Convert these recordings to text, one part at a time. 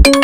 नमस्कार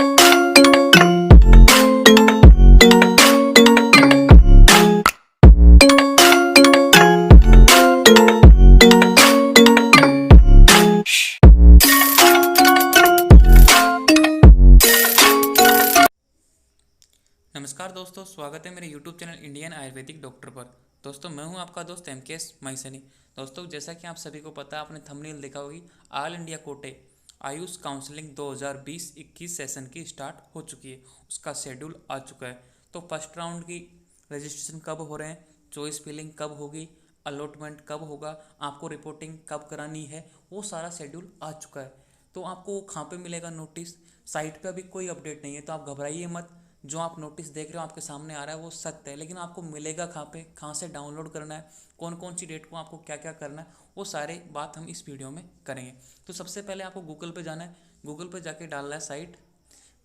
दोस्तों, स्वागत है मेरे YouTube channel Indian Ayurvedic doctor पर। दोस्तों, मैं हूं आपका दोस्त MKS माइसनी। दोस्तों, जैसा कि आप सभी को पता है, आपने थंबनेल देखा होगी, ऑल इंडिया कोटे आयुष काउंसलिंग 2020-21 सेशन की स्टार्ट हो चुकी है। उसका शेड्यूल आ चुका है। तो फर्स्ट राउंड की रजिस्ट्रेशन कब हो रहे हैं, चॉइस फिलिंग कब होगी, अलॉटमेंट कब होगा, आपको रिपोर्टिंग कब करानी है, वो सारा शेड्यूल आ चुका है। तो आपको कहाँ पे मिलेगा नोटिस? साइट पे अभी कोई अपडेट नहीं है, तो आप घबराइए मत। जो आप नोटिस देख रहे हो आपके सामने आ रहा है वो सत्य है, लेकिन आपको मिलेगा कहाँ पे, कहाँ से डाउनलोड करना है, कौन कौन सी डेट को आपको क्या क्या करना है, वो सारे बात हम इस वीडियो में करेंगे। तो सबसे पहले आपको गूगल पे जाना है। गूगल पे जाके डालना है साइट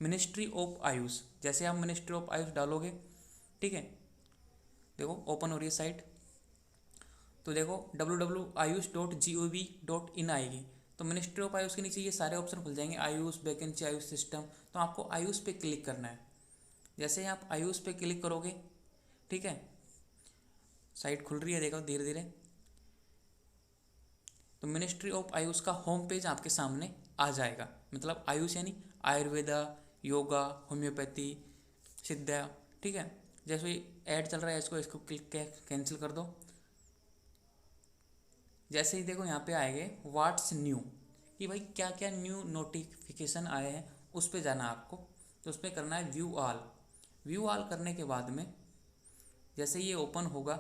मिनिस्ट्री ऑफ आयुष। जैसे आप मिनिस्ट्री ऑफ आयुष डालोगे, ठीक है, देखो ओपन हो रही है साइट। तो देखो www.ayush.gov.in आएगी। तो मिनिस्ट्री ऑफ आयुष के नीचे ये सारे ऑप्शन खुल जाएंगे, आयुष वैकेंसी, आयुष सिस्टम। तो आपको आयुष पे क्लिक करना है। जैसे ही आप आयुष पे क्लिक करोगे, ठीक है, साइट खुल रही है, देखो धीरे धीरे। तो मिनिस्ट्री ऑफ आयुष का होम पेज आपके सामने आ जाएगा। मतलब आयुष यानी आयुर्वेदा, योगा, होम्योपैथी, सिद्धा, ठीक है। जैसे ऐड चल रहा है, इसको क्लिक कैंसिल कर दो। जैसे ही देखो यहाँ पे आएंगे व्हाट्स न्यू, कि भाई क्या क्या न्यू नोटिफिकेशन आए हैं, उस पर जाना है आपको। तो उस पर करना है व्यू ऑल। व्यू ऑल करने के बाद में जैसे ये ओपन होगा,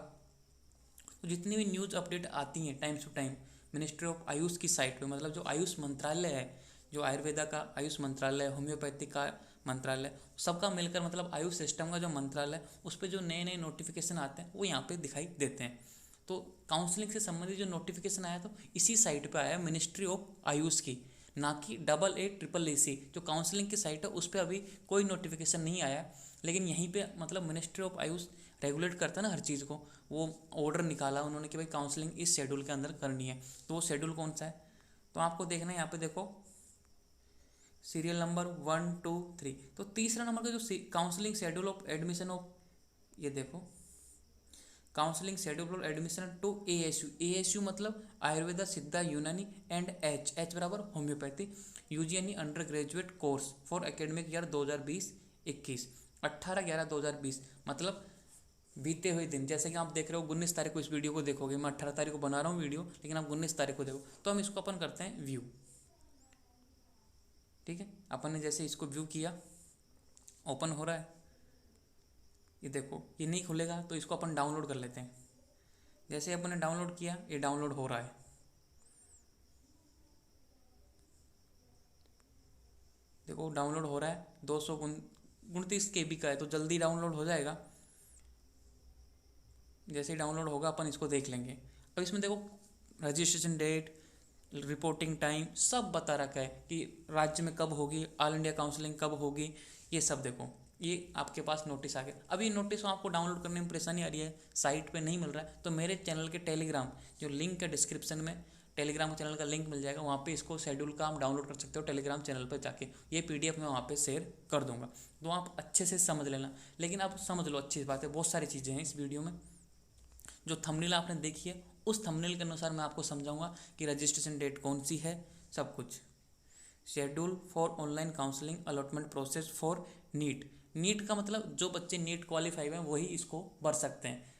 तो जितनी भी न्यूज़ अपडेट आती हैं time to time ministry of AYUSH की साइट पे, मतलब जो आयुष मंत्रालय है, जो आयुर्वेदा का आयुष मंत्रालय, होम्योपैथी का मंत्रालय, सबका मिलकर मतलब आयुष सिस्टम का जो मंत्रालय, उस पर जो नए नए नोटिफिकेशन आते हैं वो यहाँ पे दिखाई देते हैं। तो काउंसलिंग से संबंधित जो नोटिफिकेशन आया तो इसी साइट पे आया, मिनिस्ट्री ऑफ आयुष की, ना कि 8888 जो काउंसलिंग की साइट है उस पर अभी कोई नोटिफिकेशन नहीं आया। लेकिन यहीं पे मतलब मिनिस्ट्री ऑफ आयुष रेगुलेट करता है ना हर चीज़ को, वो ऑर्डर निकाला उन्होंने कि भाई काउंसलिंग इस शेड्यूल के अंदर करनी है। तो वो शेड्यूल कौन सा है, तो आपको देखना है यहाँ पे, देखो सीरियल नंबर 1 2 3। तो तीसरा नंबर का जो counselling schedule of admission of, ये देखो counselling schedule of admission to ASU। ASU मतलब आयुर्वेदा, सिद्धा, यूनानी एंड H बराबर होम्योपैथी, UG यानी undergraduate course for academic year 2020-21, 18/11/2020। मतलब बीते हुए दिन, जैसे कि आप देख रहे हो 19 तारीख को इस वीडियो को देखोगे, मैं 18 तारीख को बना रहा हूँ वीडियो, लेकिन आप 19 तारीख को देखो। तो हम इसको अपन करते हैं व्यू, ठीक है। अपन ने जैसे इसको व्यू किया, ओपन हो रहा है, ये देखो ये नहीं खुलेगा, तो इसको अपन डाउनलोड कर लेते हैं। जैसे अपन ने डाउनलोड किया, ये डाउनलोड हो रहा है, देखो डाउनलोड हो रहा है। 229 KB का है, तो जल्दी डाउनलोड हो जाएगा। जैसे ही डाउनलोड होगा अपन इसको देख लेंगे। अब इसमें देखो रजिस्ट्रेशन डेट, रिपोर्टिंग टाइम सब बता रखा है कि राज्य में कब होगी, ऑल इंडिया काउंसलिंग कब होगी, ये सब देखो। ये आपके पास नोटिस आ गया। अभी नोटिस आपको डाउनलोड करने में परेशानी आ रही है, साइट पे नहीं मिल रहा है, तो मेरे चैनल के टेलीग्राम जो लिंक है डिस्क्रिप्शन में, टेलीग्राम चैनल का लिंक मिल जाएगा, वहाँ पे इसको शेड्यूल का आप डाउनलोड कर सकते हो टेलीग्राम चैनल पर जाके। ये PDF मैं वहाँ पे शेयर कर दूंगा, तो आप अच्छे से समझ लेना। लेकिन आप समझ लो, अच्छी बात है, बहुत सारी चीज़ें हैं इस वीडियो में। जो थंबनेल आपने देखी है उस थंबनेल के अनुसार मैं आपको समझाऊंगा कि रजिस्ट्रेशन डेट कौन सी है, सब कुछ। Schedule for online counselling allotment process for NEET. NEET का मतलब जो बच्चे नीट क्वालिफाई हुए हैं वही इसको भर सकते हैं।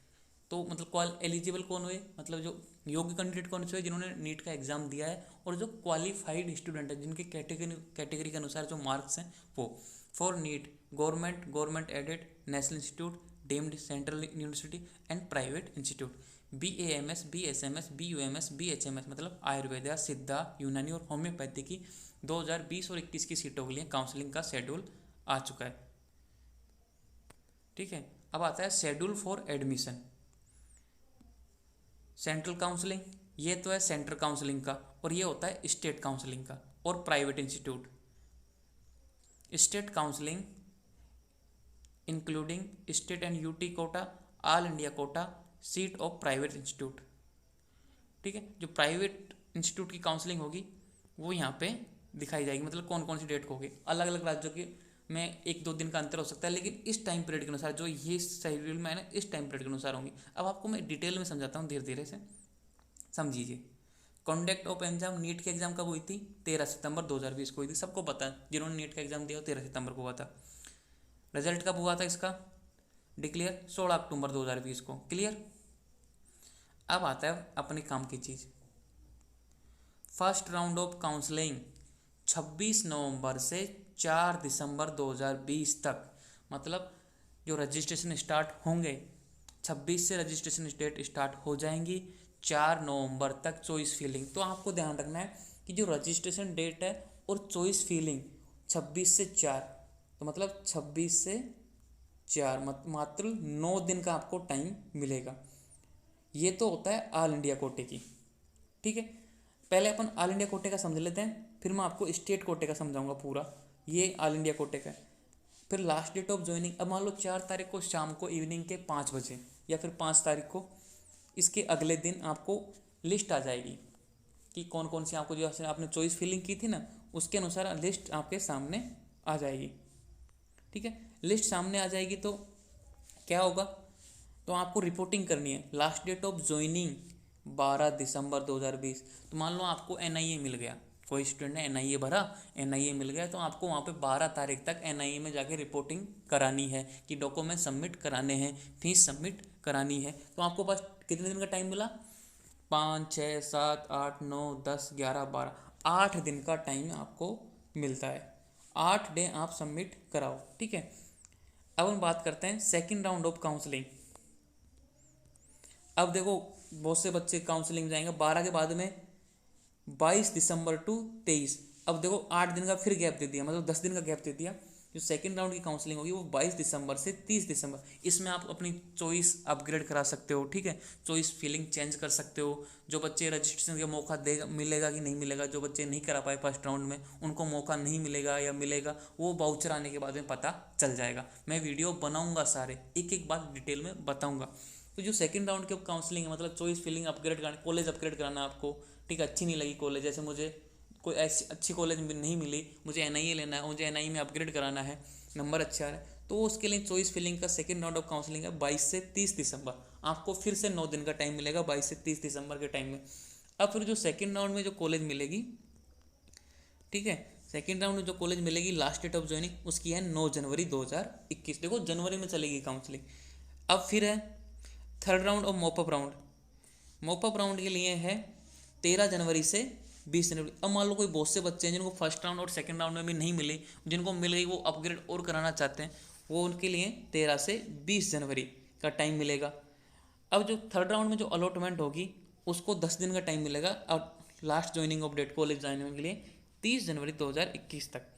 तो मतलब एलिजिबल कौन हुए, मतलब जो योग्य कैंडिडेट कौन से हुए, जिन्होंने नीट का एग्जाम दिया है, और जो क्वालिफाइड स्टूडेंट है, जिनके कैटेगरी के अनुसार जो मार्क्स हैं वो। For NEET government aided, national institute, deemed central university and private institute, BAMS, BSMS, BUMS, BHMS मतलब आयुर्वेदा, सिद्धा, यूनानी और होम्योपैथी की 2020 और 21 की सीटों के लिए काउंसलिंग का शेड्यूल आ चुका है, ठीक है। अब आता है schedule for admission. Central counselling, ये तो है सेंट्रल काउंसलिंग का, और ये होता है स्टेट काउंसलिंग का और private institute. State counselling including state and UT कोटा, all India quota, seat of private institute, ठीक है। जो प्राइवेट इंस्टीट्यूट की काउंसलिंग होगी वो यहाँ पे दिखाई जाएगी, मतलब कौन कौन सी डेट को होगी। अलग अलग राज्यों के में 1-2 दिन का अंतर हो सकता है, लेकिन इस टाइम पीरियड के अनुसार जो ये शेड्यूल में है ना, इस टाइम पीरियड के अनुसार होंगी। अब आपको मैं डिटेल में समझाता हूँ, धीरे धीरे से समझिए। कॉन्डक्ट ऑफ एग्जाम, नीट की एग्जाम कब हुई थी? 13 सितंबर 2020 को हुई थी। सबको पता है, जिन्होंने नीट का एग्जाम दिया 13 सितंबर को हुआ था। रिजल्ट कब हुआ था इसका डिक्लेयर? 16 अक्टूबर 2020 को। क्लियर। अब आता है अपने काम की चीज़। फर्स्ट राउंड ऑफ काउंसलिंग 26 नवंबर से 4 दिसंबर 2020 तक, मतलब जो रजिस्ट्रेशन स्टार्ट होंगे 26 से रजिस्ट्रेशन डेट स्टार्ट हो जाएंगी, 4 नवंबर तक चॉइस फिलिंग। तो आपको ध्यान रखना है कि जो रजिस्ट्रेशन डेट है और चॉइस फिलिंग 26 से 4, तो मतलब 26 से 4 मात्र 9 दिन का आपको टाइम मिलेगा। ये तो होता है ऑल इंडिया कोटे की। ठीक है, पहले अपन ऑल इंडिया कोटे का समझ लेते हैं, फिर मैं आपको स्टेट कोटे का समझाऊंगा पूरा। ये ऑल इंडिया कोटे का है। फिर लास्ट डेट ऑफ ज्वाइनिंग, अब मान लो 4 तारीख को शाम को इवनिंग के 5 बजे या फिर 5 तारीख को, इसके अगले दिन आपको लिस्ट आ जाएगी कि कौन कौन सी आपको, जो आपने चॉइस फिलिंग की थी ना, उसके अनुसार लिस्ट आपके सामने आ जाएगी। ठीक है, लिस्ट सामने आ जाएगी तो क्या होगा, तो आपको रिपोर्टिंग करनी है। लास्ट डेट ऑफ ज्वाइनिंग 12 दिसंबर 2020। तो मान लो आपको एनआईए मिल गया, कोई स्टूडेंट ने एनआईए भरा, एनआईए मिल गया, तो आपको वहाँ पे 12 तारीख तक एनआईए में जाके रिपोर्टिंग करानी है कि डॉक्यूमेंट सबमिट कराने हैं, फीस सबमिट करानी है। तो आपको बस कितने दिन का टाइम मिला? 5, 6, 7, 8, 9, 10, 11, 12, 8 दिन का टाइम आपको मिलता है। 8 डे आप सबमिट कराओ। ठीक है, अब हम बात करते हैं सेकेंड राउंड ऑफ काउंसलिंग। अब देखो बहुत से बच्चे काउंसलिंग जाएंगे 12 के बाद में 22 दिसंबर टू 23। अब देखो 8 दिन का फिर गैप दे दिया, मतलब 10 दिन का गैप दे दिया। जो सेकंड राउंड की काउंसलिंग होगी वो 22 दिसंबर से 30 दिसंबर। इसमें आप अपनी चॉइस अपग्रेड करा सकते हो। ठीक है, चॉइस फिलिंग चेंज कर सकते हो। जो बच्चे रजिस्ट्रेशन का मौका देगा, मिलेगा कि नहीं मिलेगा, जो बच्चे नहीं करा पाए फर्स्ट राउंड में उनको मौका नहीं मिलेगा या मिलेगा, वो वाउचर आने के बाद में पता चल जाएगा। मैं वीडियो बनाऊंगा, सारे एक एक बात डिटेल में बताऊंगा। तो जो सेकंड राउंड की काउंसलिंग है, मतलब चॉइस फिलिंग अपग्रेड कराना, कॉलेज अपग्रेड कराना आपको। ठीक है, अच्छी नहीं लगी कॉलेज, जैसे मुझे कोई ऐसी अच्छी कॉलेज नहीं मिली, मुझे एनआईए लेना है, मुझे एनआईए में अपग्रेड कराना है, नंबर अच्छा है, तो उसके लिए चॉइस फिलिंग का सेकंड राउंड ऑफ काउंसलिंग है 22 से 30 दिसंबर। आपको फिर से 9 दिन का टाइम मिलेगा 22 से 30 दिसंबर के टाइम में। अब फिर जो सेकंड राउंड में जो कॉलेज मिलेगी, ठीक है, सेकंड राउंड में जो कॉलेज मिलेगी लास्ट डेट ऑफ ज्वाइनिंग उसकी है 9 जनवरी 2021। देखो जनवरी में चलेगी काउंसलिंग। अब फिर है थर्ड राउंड और मॉपअप राउंड। मॉपअप राउंड के लिए है 13 जनवरी से 20 जनवरी। अब मान लो कोई बहुत से बच्चे हैं जिनको फर्स्ट राउंड और सेकंड राउंड में भी नहीं मिली, जिनको मिल गई वो अपग्रेड और कराना चाहते हैं, वो उनके लिए 13 से 20 जनवरी का टाइम मिलेगा। अब जो थर्ड राउंड में जो अलॉटमेंट होगी उसको 10 दिन का टाइम मिलेगा। और last joining of date college joining के लिए 30 जनवरी 2021 तक।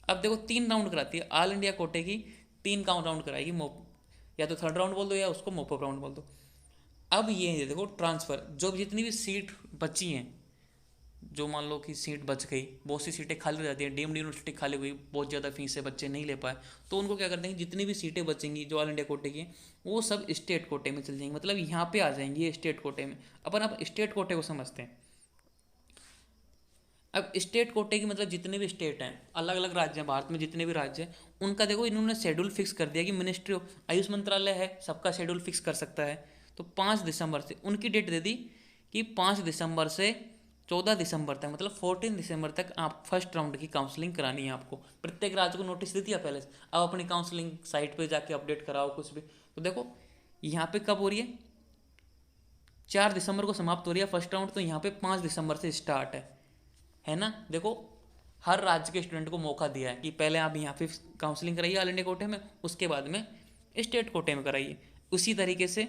अब देखो 3 राउंड कराती है ऑल इंडिया कोटे की, 3 राउंड कराएगी मोप, या तो थर्ड राउंड बोल दो या उसको मोपअप राउंड बोल दो। अब ये देखो ट्रांसफ़र, जो जितनी भी सीट बची हैं, जो मान लो कि सीट बच गई, बहुत सी सीटें खाली हो जाती हैं, डीम्ड यूनिवर्सिटी खाली हुई, बहुत ज़्यादा फीस से बच्चे नहीं ले पाए, तो उनको क्या कर देंगे, जितनी भी सीटें बचेंगी जो ऑल इंडिया कोटे की हैं वो सब स्टेट कोटे में चल जाएंगी, मतलब यहाँ पे आ जाएंगी ये स्टेट कोटे में। अपन अब स्टेट कोटे को समझते हैं। अब स्टेट कोटे की मतलब जितने भी स्टेट हैं, अलग अलग राज्य हैं भारत में, जितने भी राज्य हैं उनका देखो इन्होंने शेड्यूल फिक्स कर दिया कि मिनिस्ट्री ऑफ आयुष मंत्रालय है, सबका शेड्यूल फिक्स कर सकता है। तो 5 दिसंबर से उनकी डेट दे दी कि 5 दिसंबर से 14 दिसंबर तक, मतलब 14 दिसंबर तक आप फर्स्ट राउंड की काउंसलिंग करानी है आपको। प्रत्येक राज्य को नोटिस दे दिया पहले से, अब अपनी काउंसलिंग साइट पर जाके अपडेट कराओ कुछ भी। तो देखो यहाँ पे कब हो रही है, 4 दिसंबर को समाप्त हो रही है फर्स्ट राउंड, तो यहाँ पे 5 दिसंबर से स्टार्ट है ना। देखो हर राज्य के स्टूडेंट को मौका दिया है कि पहले आप यहाँ पे काउंसलिंग कराइए ऑल इंडिया कोटे में, उसके बाद में स्टेट कोटे में कराइए। उसी तरीके से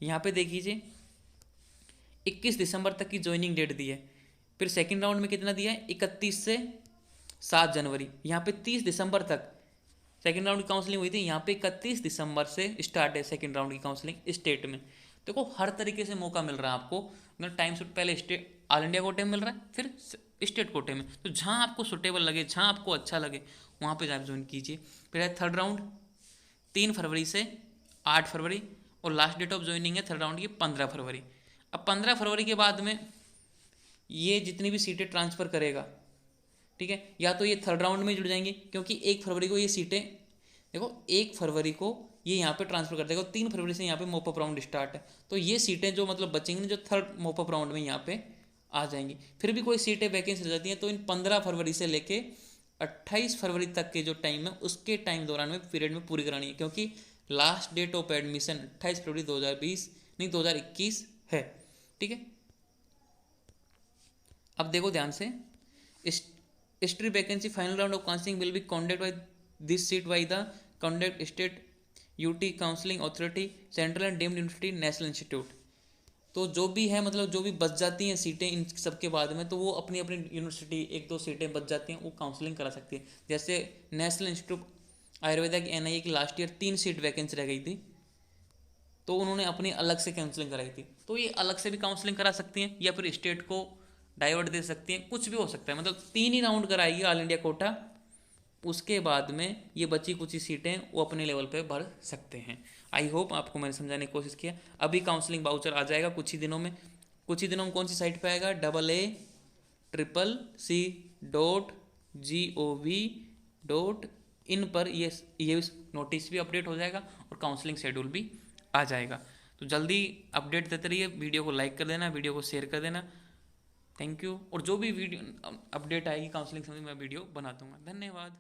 यहाँ पे देख लीजिए 21 दिसंबर तक की ज्वाइनिंग डेट दी है। फिर सेकंड राउंड में कितना दिया है, 31 से 7 जनवरी। यहाँ पे 30 दिसंबर तक सेकंड राउंड की काउंसलिंग हुई थी, यहाँ पे 31 दिसंबर से स्टार्ट है सेकंड राउंड की काउंसलिंग स्टेट में। देखो हर तरीके से मौका मिल रहा है आपको, मतलब टाइम से पहले स्टेट ऑल इंडिया कोटे में मिल रहा है, फिर स्टेट कोटे में। तो जहाँ आपको सुटेबल लगे, जहाँ आपको अच्छा लगे वहाँ पे आप ज्वाइन कीजिए। फिर है थर्ड राउंड 3 फरवरी से 8 फरवरी, और लास्ट डेट ऑफ ज्वाइनिंग है थर्ड राउंड की 15 फरवरी। अब 15 फरवरी के बाद में ये जितनी भी सीटें ट्रांसफ़र करेगा, ठीक है, या तो ये थर्ड राउंड में जुड़ जाएंगे, क्योंकि 1 फरवरी को ये सीटें, देखो 1 फरवरी को ये यहाँ पे ट्रांसफर कर देगा और 3 फरवरी से यहाँ पे मोपअप राउंड स्टार्ट है, तो ये सीटें जो मतलब बचेंगी ना, जो थर्ड मोपअप राउंड में यहाँ पे आ जाएंगी। फिर भी कोई सीटें वैकेंसी रह जाती हैं, तो इन 15 फरवरी से लेके 28 फरवरी तक के जो टाइम है, उसके टाइम दौरान में पीरियड में पूरी करानी है, क्योंकि लास्ट डेट ऑफ एडमिशन 28 फरवरी 2020 नहीं 2021 है, ठीक है। अब देखो ध्यान से, history vacancy final round of counselling will be conduct by this seat by the conduct state UT counselling authority central and deemed university national institute. तो जो भी है मतलब जो भी बच जाती हैं सीटें इन सबके बाद में, तो वो अपनी अपनी यूनिवर्सिटी 1-2 सीटें बच जाती हैं, वो काउंसलिंग करा सकती है। जैसे नेशनल इंस्टीट्यूट आयुर्वेदा की NIA की लास्ट ईयर 3 सीट वैकेंसी रह गई थी, तो उन्होंने अपनी अलग से काउंसलिंग कराई थी, तो ये अलग से भी काउंसलिंग करा सकती हैं, या फिर स्टेट को डाइवर्ट दे सकती हैं, कुछ भी हो सकता है। मतलब 3 ही राउंड कराएगी ऑल इंडिया कोटा, उसके बाद में ये बची कुछ ही सीटें वो अपने लेवल पे भर सकते हैं। आई होप आपको मैंने समझाने की कोशिश किया। अभी काउंसलिंग वाउचर आ जाएगा कुछ ही दिनों में। कुछ ही दिनों में कौन सी साइट पे आएगा? AACC.gov.in पर ये नोटिस भी अपडेट हो जाएगा और काउंसलिंग शेड्यूल भी आ जाएगा। तो जल्दी अपडेट देते रहिए, वीडियो को लाइक कर देना, वीडियो को शेयर कर देना। Thank you. और जो भी वीडियो अपडेट आएगी काउंसलिंग संबंधी मैं वीडियो बना दूंगा। धन्यवाद।